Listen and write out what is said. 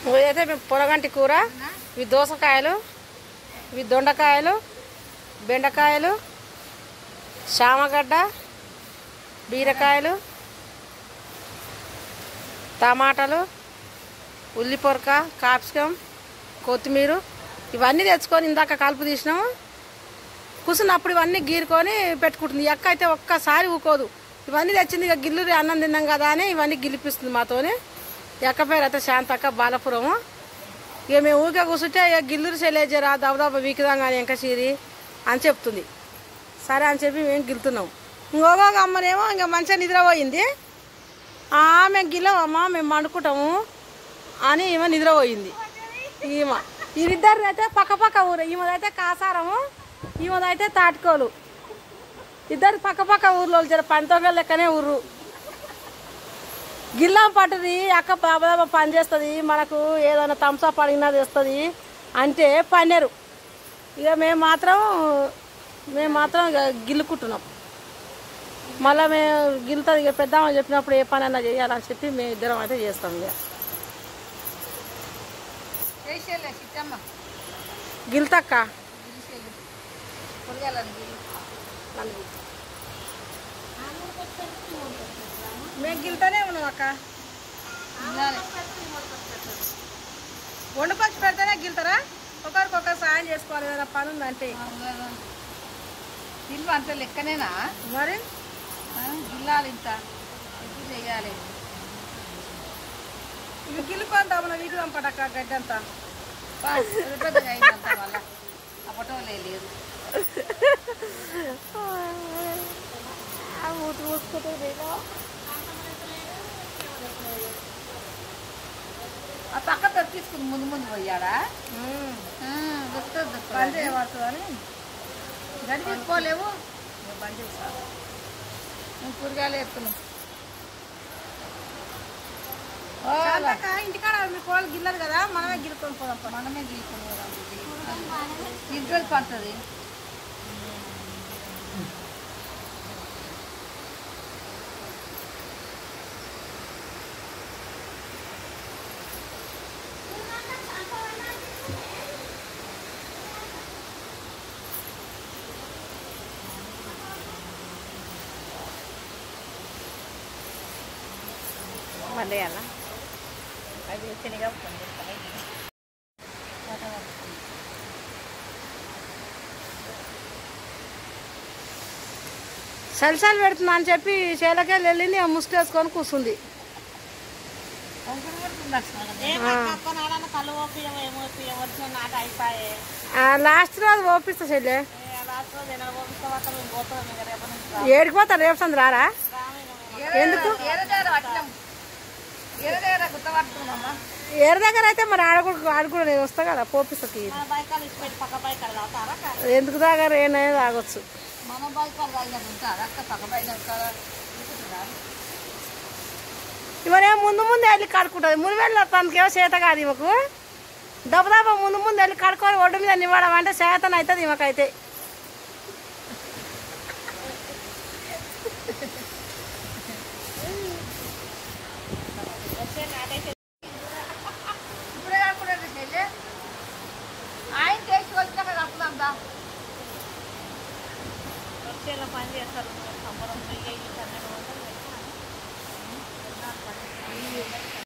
ఇదైతే పొరగంటి కూర, ఇవి దోసకాయలు, ఇవి దొండకాయలు, బెండకాయలు, చామగడ్డ, బీరకాయలు, టమాటాలు, ఉల్లిపొరక, కాప్సికం, కొత్తిమీర ఇవన్నీ తెచ్చుకొని ఇందాక కలుపు తీసినాము. కూర్చున్నప్పుడు ఇవన్నీ గీరుకొని పెట్టుకుంటుంది. ఎక్క అయితే ఒక్కసారి ఊకోదు. ఇవన్నీ తెచ్చింది ఇక గిల్లురి అన్నం తిన్నాం కదా అని ఇవన్నీ గిలిపిస్తుంది మాతోని. ఎక్క పేరు అయితే శాంతక్క, బాలపురము. ఇక మేము ఊరికే కూర్చుంటే ఇక గిల్లురి సెలేజరా దబదబ వీకుదాం కానీ ఇంకా చీరి అని చెప్తుంది. సరే అని చెప్పి మేము గిలుతున్నాం. ఇంకొక అమ్మనేమో ఇంకా మంచిగా నిద్రపోయింది. మేము గిల్లవమ్మా మేము వండుకుంటాము అని ఈమె నిద్రపోయింది. వీరిద్దరు అయితే పక్క ఊరు. ఈమెదైతే కాసారము, ఈమెదైతే తాటికోలు. ఇద్దరు పక్క ఊర్లో జర పంతొంగలు లెక్కనే ఊరు. గిల్లం పట్టుది అక్క బాబా పని చేస్తుంది. మనకు ఏదైనా థమ్స్అప్ అడిగినది వస్తుంది అంటే పన్నెరు. ఇక మేము మాత్రం ఇక గిల్లుకుంటున్నాం. మళ్ళీ మేము గిలుతుంది. ఇక పెద్దమ్మ చెప్పినప్పుడు ఏ పని అన్నా చేయాలని చెప్పి మేము ఇద్దరం అయితే చేస్తాం. ఇక గిల్తక్క మేము గిల్తానే ఉన్నాం అక్క. వండుకొచ్చి పెడితేనే గిల్తారా? ఒకరికొకరు సాయం చేసుకోవాలి కదా, పని ఉందంటే. ఇల్లు అంత లెక్కనేనా మరి? గిల్లాలి, ఇంత ఎక్కువ చెయ్యాలి. ఇవి గిల్లుకొని మన వీటి పంపడక్క గడ్డంతా పెద్దగా అయిందంత వల్ల అప్పటో లేదు. ఆ పక్క తీసుకుని ముందు పోయాడా పని చేయబడుతుందని గడి తీసుకోలేవు. బండి చేస్తాను, మేము కూరగాయలు వేస్తున్నాం. ఇంటికాడ మీ కోళ్ళు గిల్లరు కదా, మనమే గిల్లుకొని పోదాం. మనమే గీసుకొని పోదాం. ఇంట్లో పడుతుంది. వండేయాలా? అది శనిగా సలిసాలు పెడుతున్నా అని చెప్పి చేలకే వెళ్ళింది. ఆ ముసుకేసుకొని కూర్చుంది. లాస్ట్ రోజు ఓపిస్తా చెల్లె. ఏడికిపోతా రేపు సంది రారా? ఎందుకు? ఏరు దగ్గర అయితే మరి ఆడుకూడ నేను వస్తా కదా పోపిస్తాకి. ఎందుకు తాగారు? ఏమైనా తాగొచ్చు. ఇవన్నీ ముందు వెళ్ళి కడుక్కుంటుంది. మునివేళ్ళు తనకేమో చేత కాదు. ఈమెకు దెబ్బ ముందు వెళ్ళి కడుక్కొని ఒడ్డు మీద నివ్వడం అంటే చేతన అవుతుంది ఈమెకైతే.